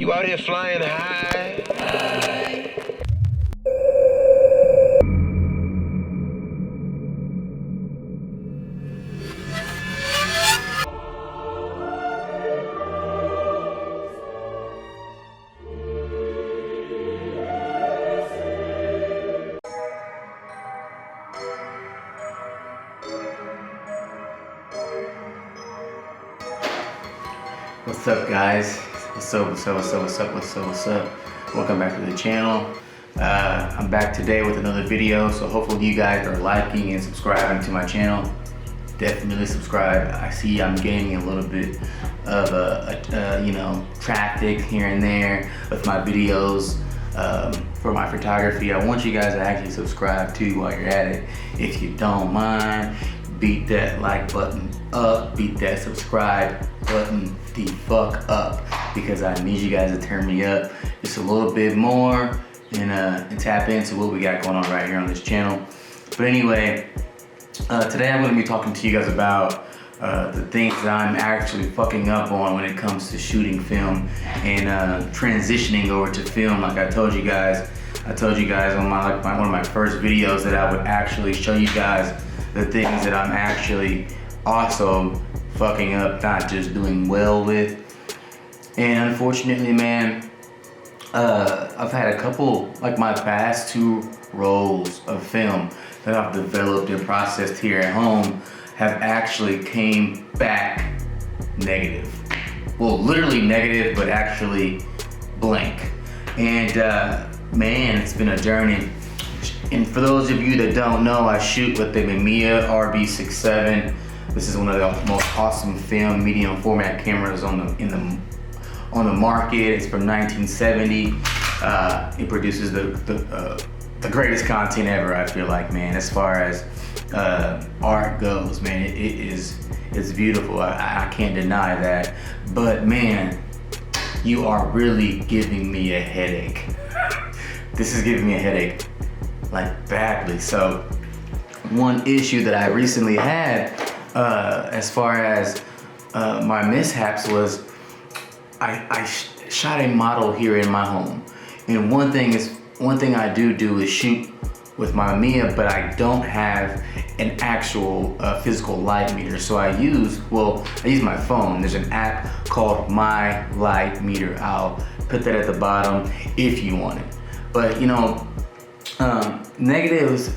You out here flying high. What's up, guys? What's up? Welcome back to the channel. I'm back today with another video, so hopefully you guys are liking and subscribing to my channel. Definitely subscribe. I see I'm gaining a little bit of traffic here and there with my videos for my photography. I want you guys to actually subscribe too while you're at it. If you don't mind, beat that like button up, beat that subscribe button the fuck up, because I need you guys to turn me up just a little bit more and tap into what we got going on right here on this channel. But anyway, today I'm going to be talking to you guys about the things that I'm actually fucking up on when it comes to shooting film and transitioning over to film. Like I told you guys on one of my first videos that I would actually show you guys the things that I'm actually also fucking up, not just doing well with. And unfortunately, man, I've had a couple, like my past 2 rolls of film that I've developed and processed here at home have actually came back negative. Well, literally negative, but actually blank. And man, it's been a journey. And for those of you that don't know, I shoot with the Mamiya RB-67. This is one of the most awesome film medium format cameras on the market. It's from 1970. It produces the greatest content ever, I feel like, man. As far as art goes, man, it's beautiful. I can't deny that. But man, you are really giving me a headache. This is giving me a headache, like badly. So one issue that I recently had as far as my mishaps was I shot a model here in my home, and one thing I do is shoot with my Mamiya, but I don't have an actual physical light meter. So I use my phone. There's an app called My Light Meter. I'll put that at the bottom if you want it. But negatives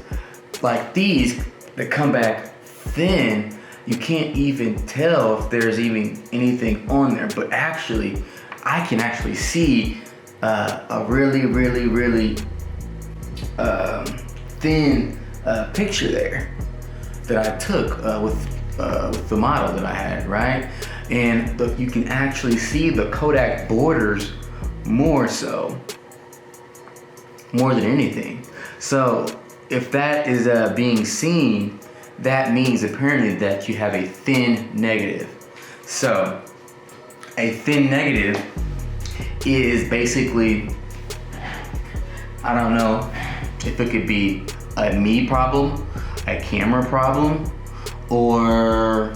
like these that come back thin, you can't even tell if there's even anything on there. But actually, I can actually see a really thin picture there that I took with the model that I had, right? And you can actually see the Kodak borders more than anything. So if that is being seen, that means apparently that you have a thin negative. So a thin negative is basically, I don't know if it could be a me problem, a camera problem, or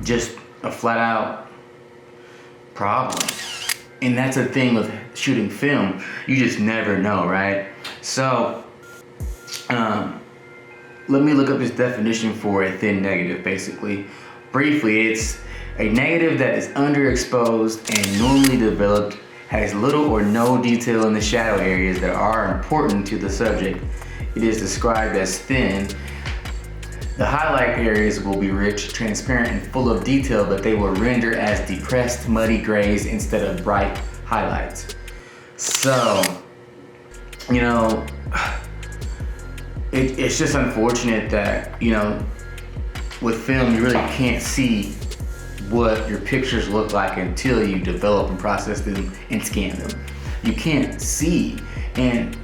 just a flat out problem. And that's the thing with shooting film, you just never know, right? So let me look up this definition for a thin negative. Basically, briefly, it's a negative that is underexposed and normally developed, has little or no detail in the shadow areas that are important to the subject. It is described as thin. The highlight areas will be rich, transparent, and full of detail, but they will render as depressed, muddy grays instead of bright highlights. So, it's just unfortunate that, with film, you really can't see what your pictures look like until you develop and process them and scan them. You can't see. And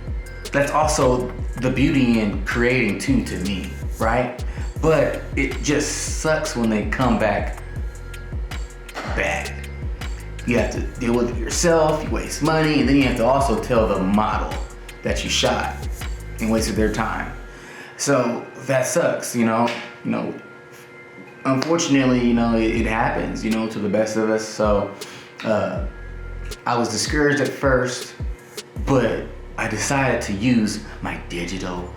that's also the beauty in creating too, to me, right? But it just sucks when they come back bad. You have to deal with it yourself, you waste money, and then you have to also tell the model that you shot and wasted their time. So that sucks, Unfortunately, it happens, to the best of us. So I was discouraged at first, but I decided to use my digital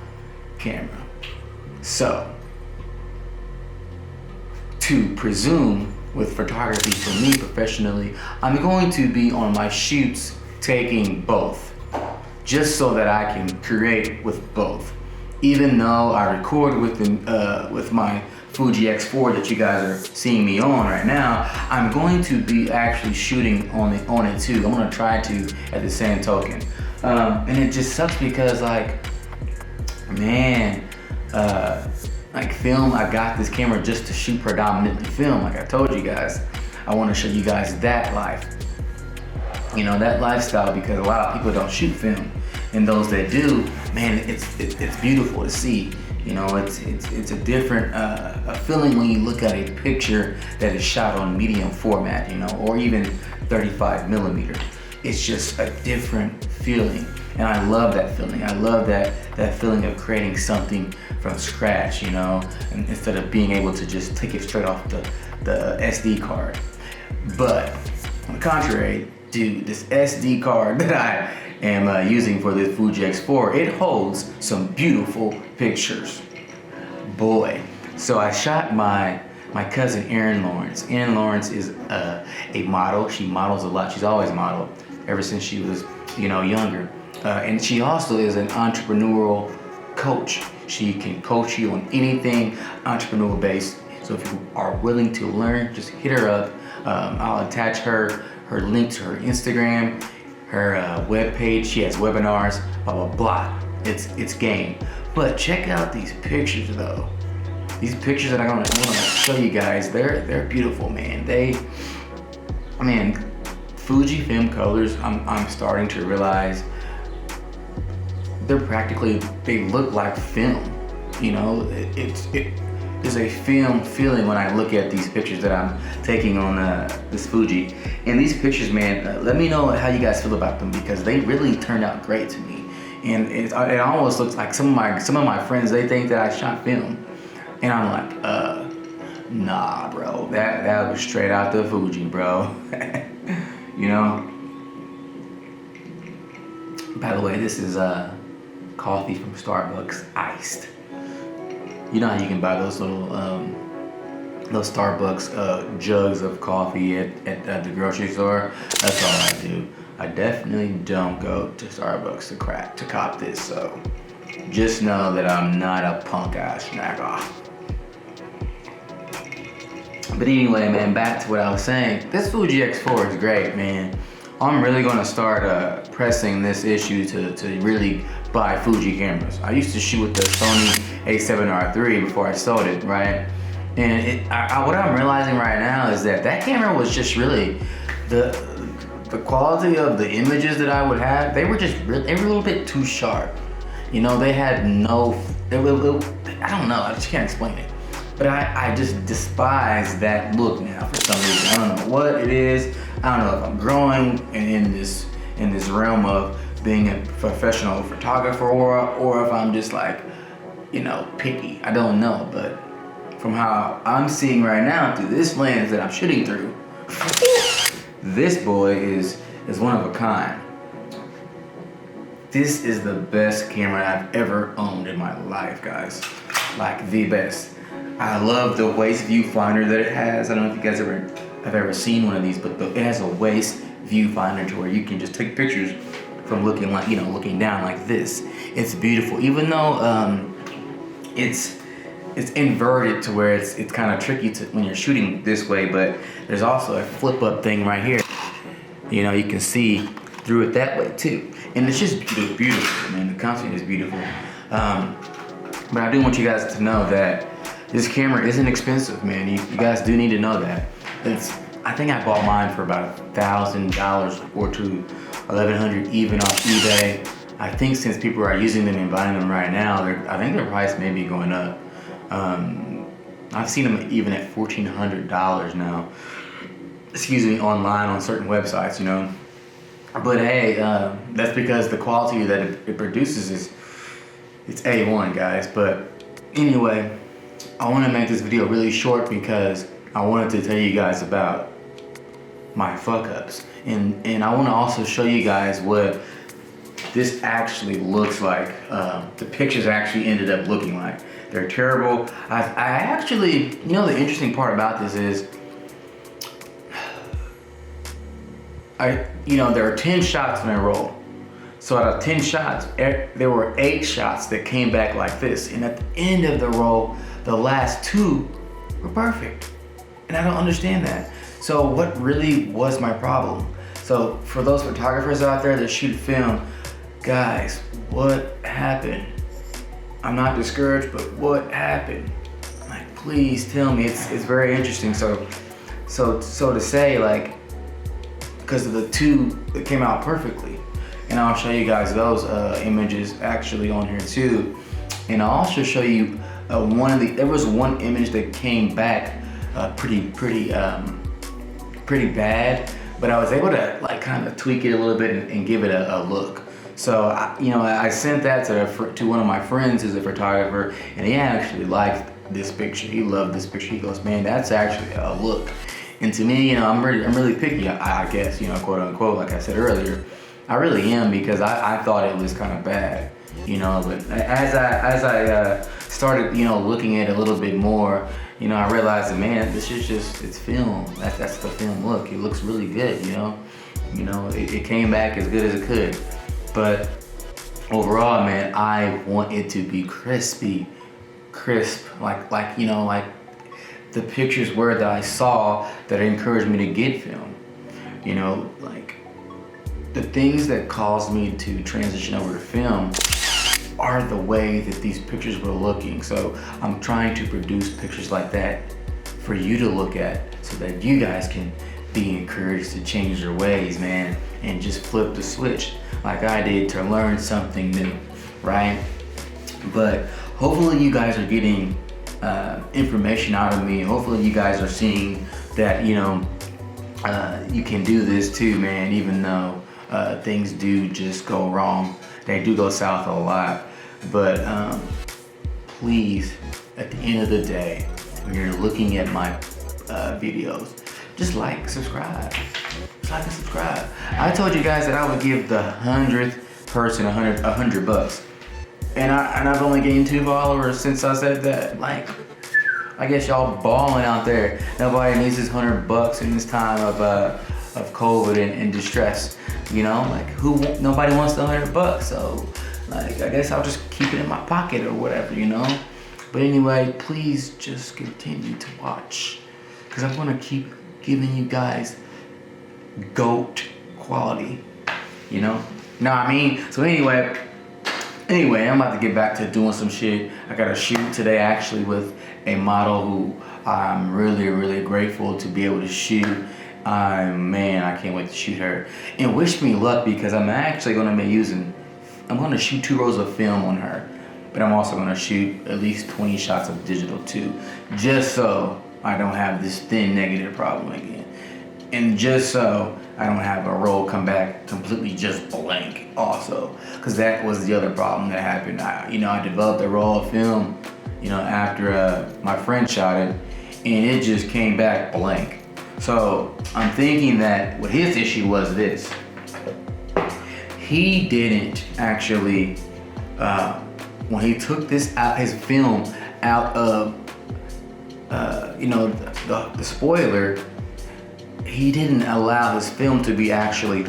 camera. So, to presume with photography for me professionally, I'm going to be on my shoots taking both, just so that I can create with both. Even though I record with my Fuji X-E4 that you guys are seeing me on right now, I'm going to be actually shooting on it too. I'm gonna try to at the same token. And it just sucks because like, man, like film, I got this camera just to shoot predominantly film. Like I told you guys, I wanna show you guys that life. You know, that lifestyle, because a lot of people don't shoot film. And those that do, man, it's beautiful to see. You know, it's a different a feeling when you look at a picture that is shot on medium format, you know, or even 35 millimeter. It's just a different feeling, and I love that feeling. I love that feeling of creating something from scratch, you know, and instead of being able to just take it straight off the SD card. But on the contrary, dude, this SD card that I am using for this Fuji X-E4, it holds some beautiful pictures, boy. So I shot my cousin Erin Lawrence. Erin Lawrence is a model. She models a lot. She's always modeled ever since she was, you know, younger. And she also is an entrepreneurial coach. She can coach you on anything entrepreneurial based. So if you are willing to learn, just hit her up. I'll attach her link to her Instagram, her webpage. She has webinars, blah, blah, blah. It's game. But check out these pictures though. These pictures that I'm gonna show you guys, they're beautiful, man. Fujifilm colors, I'm starting to realize they look like film. You know, it is a film feeling when I look at these pictures that I'm taking on this Fuji. And these pictures, man, let me know how you guys feel about them, because they really turned out great to me. And it almost looks like some of my friends, they think that I shot film, and I'm like, nah, bro, that was straight out the Fuji, bro. You know. By the way, this is coffee from Starbucks, iced. You know how you can buy those little those Starbucks jugs of coffee at the grocery store? That's all I do. I definitely don't go to Starbucks to cop this, so just know that I'm not a punk ass snagger. But anyway, man, back to what I was saying. This Fuji X-E4 is great, man. I'm really gonna start pressing this issue to really buy Fuji cameras. I used to shoot with the Sony A7R III before I sold it, right? And what I'm realizing right now is that camera was just really the quality of the images that I would have. They were a little bit too sharp. You know, I don't know, I just can't explain it. But I just despise that look now for some reason. I don't know what it is. I don't know if I'm growing in this realm of being a professional photographer, or if I'm just like, you know, picky. I don't know, but from how I'm seeing right now through this lens that I'm shooting through, this boy is one of a kind. This is the best camera I've ever owned in my life, guys. Like the best. I love the waist viewfinder that it has. I don't know if you guys have ever seen one of these, but it has a waist viewfinder to where you can just take pictures from looking down like this. It's beautiful, even though it's inverted to where it's kind of tricky when you're shooting this way. But there's also a flip up thing right here. You know, you can see through it that way too, and it's just beautiful, man. The concept is beautiful. But I do want you guys to know that this camera isn't expensive, man. You guys do need to know that. I think I bought mine for about $1,000 or to $1,100 even off eBay. I think since people are using them and buying them right now, I think their price may be going up. I've seen them even at $1,400 now. Excuse me, online on certain websites, you know. But hey, that's because the quality that it produces it's A1, guys. But anyway, I want to make this video really short because I wanted to tell you guys about my fuck ups. And I want to also show you guys what this actually looks like. The pictures actually ended up looking like. They're terrible. I actually, you know, the interesting part about this is, there are 10 shots in a roll. So out of 10 shots, there were 8 shots that came back like this. And at the end of the roll, the last 2 were perfect. And I don't understand that. So what really was my problem? So for those photographers out there that shoot film, guys, what happened? I'm not discouraged, but what happened? Like, please tell me. It's very interesting. So to say, like, because of the 2 that came out perfectly, and I'll show you guys those images actually on here too, and I'll also show you there was one image that came back pretty bad, but I was able to like kind of tweak it a little bit and give it a look. So I sent that to one of my friends who's a photographer, and he actually liked this picture. He loved this picture. He goes, man, that's actually a look. And to me, I'm really picky, I guess, quote unquote, like I said earlier. I really am, because I thought it was kind of bad, but as I started, looking at it a little bit more, I realized that, man, this is it's film. That's the film look. It looks really good, it came back as good as it could. But overall, man, I want it to be crisp, like the pictures were that I saw that encouraged me to get film. Like the things that caused me to transition over to film are the way that these pictures were looking. So I'm trying to produce pictures like that for you to look at, so that you guys can be encouraged to change your ways, man, and just flip the switch like I did to learn something new, right? But hopefully you guys are getting information out of me. Hopefully you guys are seeing that you can do this too, man, even though things do just go wrong. They do go south a lot. But please, at the end of the day, when you're looking at my videos, just subscribe. Just like and subscribe. I told you guys that I would give the 100th person $100. And I've only gained 2 followers since I said that. Like, I guess y'all balling out there. Nobody needs this $100 in this time of COVID and distress. Nobody wants the $100. So, like, I guess I'll just keep it in my pocket or whatever, But anyway, please just continue to watch, because I'm gonna keep giving you guys GOAT quality, So anyway, I'm about to get back to doing some shit. I got a shoot today actually with a model who I'm really, really grateful to be able to shoot. Man, I can't wait to shoot her. And wish me luck, because I'm actually gonna I'm gonna shoot 2 rolls of film on her, but I'm also gonna shoot at least 20 shots of digital too, just so I don't have this thin negative problem again. And just so I don't have a roll come back completely just blank also, because that was the other problem that happened. I developed a roll of film, after my friend shot it, and it just came back blank. So I'm thinking that what his issue was this. He didn't actually, when he took his film out of, the spoiler, he didn't allow his film to be actually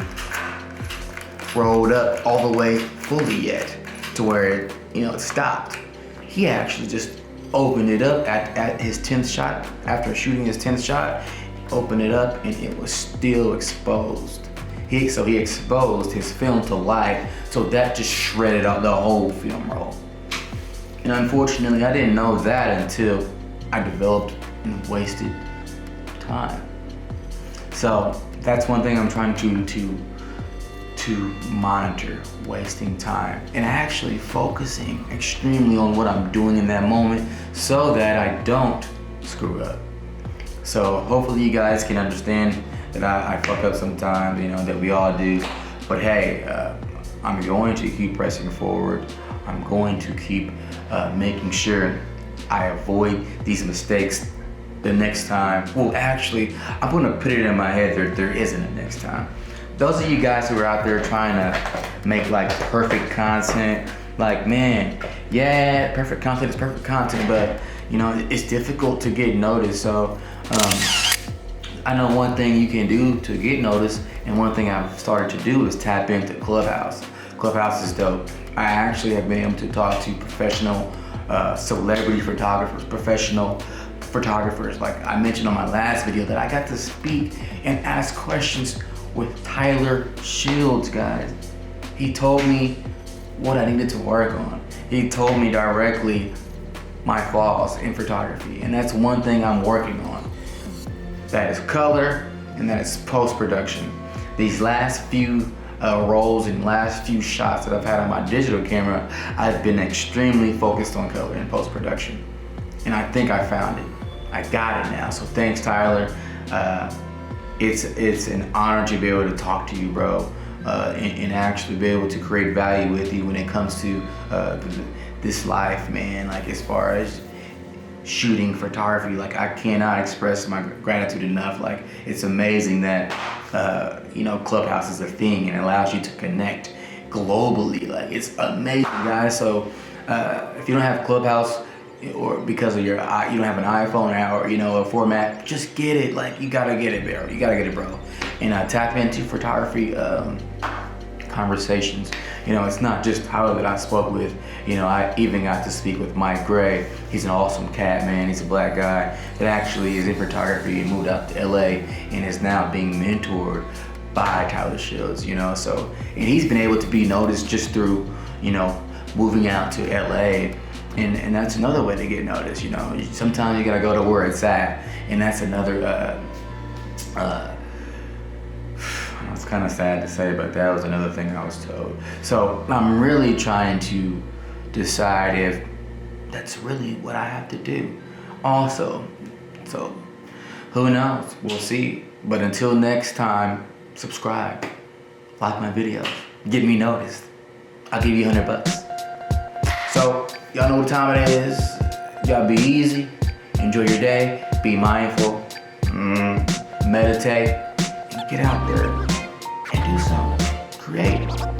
rolled up all the way fully yet, to where it stopped. He actually just opened it up at his 10th shot. After shooting his 10th shot, opened it up and it was still exposed. So he exposed his film to light, so that just shredded out the whole film roll. And unfortunately, I didn't know that until I developed and wasted time. So that's one thing I'm trying to monitor, wasting time, and actually focusing extremely on what I'm doing in that moment, so that I don't screw up. So hopefully you guys can understand that I fuck up sometimes, that we all do. But hey, I'm going to keep pressing forward. I'm going to keep making sure I avoid these mistakes the next time. Well, actually, I'm gonna put it in my head that there isn't a next time. Those of you guys who are out there trying to make like perfect content, like, man, yeah, perfect content is perfect content, but you know, it's difficult to get noticed. So I know one thing you can do to get noticed, and one thing I've started to do is tap into Clubhouse. Clubhouse is dope. I actually have been able to talk to professional celebrity photographers, professional photographers. Like I mentioned on my last video that I got to speak and ask questions with Tyler Shields, guys. He told me what I needed to work on. He told me directly my flaws in photography, and that's one thing I'm working on. That is color, and that is post-production. These last few rolls and last few shots that I've had on my digital camera, I've been extremely focused on color and post-production. And I think I found it. I got it now, so thanks, Tyler. It's an honor to be able to talk to you, bro, and actually be able to create value with you when it comes to this life, man. Like as far as shooting photography, like I cannot express my gratitude enough. Like it's amazing that you know, Clubhouse is a thing and it allows you to connect globally. Like it's amazing, guys. So if you don't have Clubhouse, or because of you don't have an iPhone or you know, a format, just get it. Like you gotta get it, bro. You gotta get it, bro. And tap into photography conversations. You know, it's not just Tyler that I spoke with. You know, I even got to speak with Mike Gray. He's an awesome cat, man. He's a black guy that actually is in photography and moved out to LA and is now being mentored by Tyler Shields, you know. So, and he's been able to be noticed just through, you know, moving out to LA. And that's another way to get noticed, you know. Sometimes you gotta go to where it's at, and that's another, it's kind of sad to say, but that was another thing I was told. So I'm really trying to decide if that's really what I have to do also. So who knows, we'll see. But until next time, subscribe, like my videos, get me noticed. I'll give you $100. So y'all know what time it is. Y'all be easy, enjoy your day, be mindful, meditate, and get out there and do something. Create.